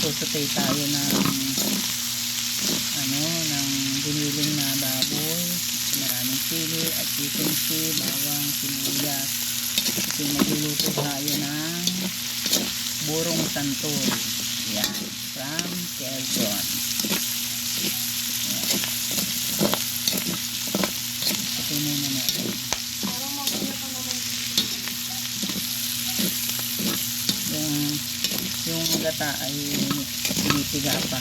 magsusutay tayo ng ng giniling na baboy. Maraming sili at chicken bawang, sibuyas. Kasi magluluto tayo ng burong santol. Yan, from Quezon. Ito muna natin. Yung gata ay pinipiga pa.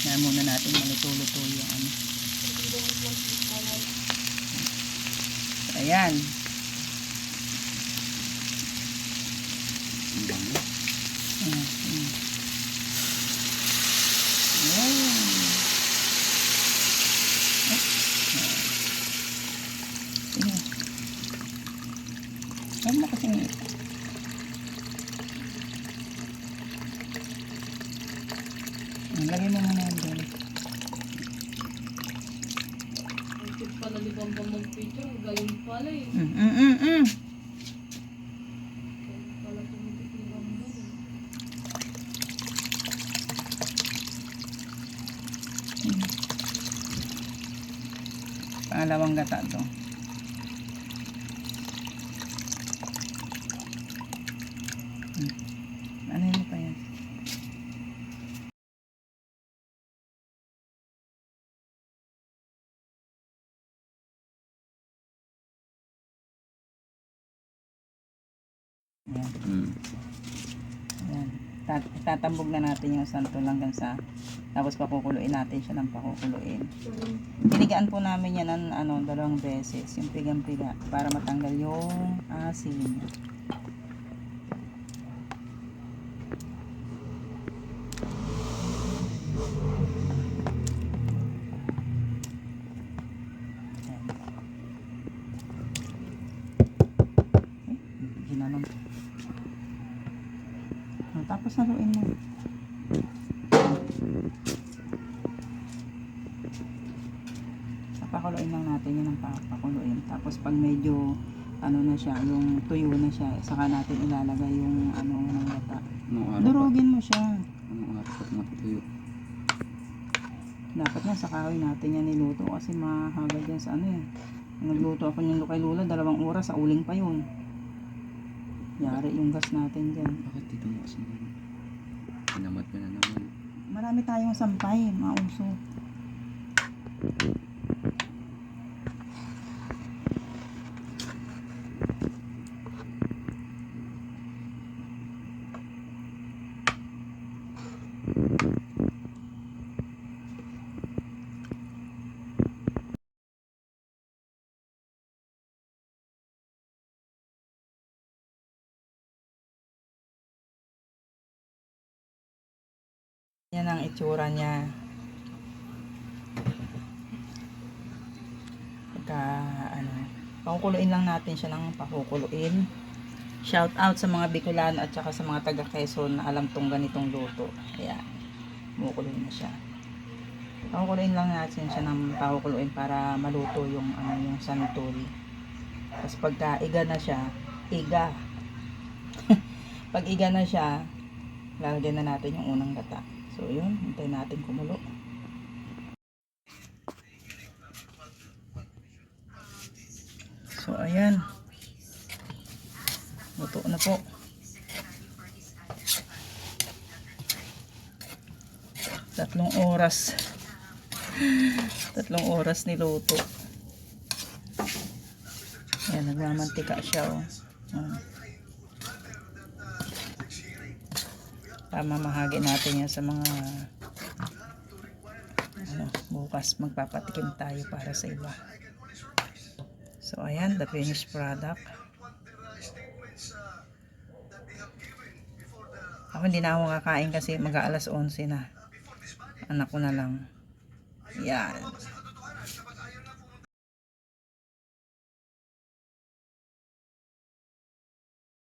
Yan muna natin maluto-luto yung ano. Ayan. Ano na kasi lagay mo muna yan doon. Ang pala di bang mag-picture, galing pala eh. Pala tumitik yung bambang eh. Pangalawang gata to. Ano yun pa yan? Ayan. Tatambog na natin yung santol hanggang sa tapos pakukuluin natin siya ng pakukuluin. Pinigaan po namin yan ng 2 beses yung pigang-piga para matanggal yung asin. Ginanong. Tapos haluin mo. Pakuluin lang natin yun ng pakuluin. Tapos pag medyo na siya, yung tuyo na siya, saka natin ilalagay yung ng gata. Durugin mo siya. Anong araw at matutuyo? Dapat nga sa kahoy natin yan niluto kasi mahagad yan sa nagluto ako yung kay Lula 2 oras, sa uling pa yun. Yari yung gas natin dyan. Bakit dito mo kasi pinamad ka na naman? Marami tayong sampay, mauso. Yan ang itsura niya. Pagka pakukuluin lang natin siya ng pakukuluin. Shout out sa mga Bicolano at saka sa mga taga Quezon na alam tong ganitong luto. Ayan. Kumukuloy na siya. Pakukuluin lang natin siya ng pakukuluin para maluto yung yung santol. Tapos pagka iga na siya, pag iga na siya, lalagyan na natin yung unang gata. So yun, hintayin natin kumulo. So ayan. Luto na po. 3 oras. 3 oras niluto. Ayan, nagmamantika siya Mamahagi natin yan sa mga bukas magpapatikim tayo para sa iba. So ayan, the finished product. Ako hindi na ako kakain kasi mag-aalas 11 na. Anak ko na lang. Yan.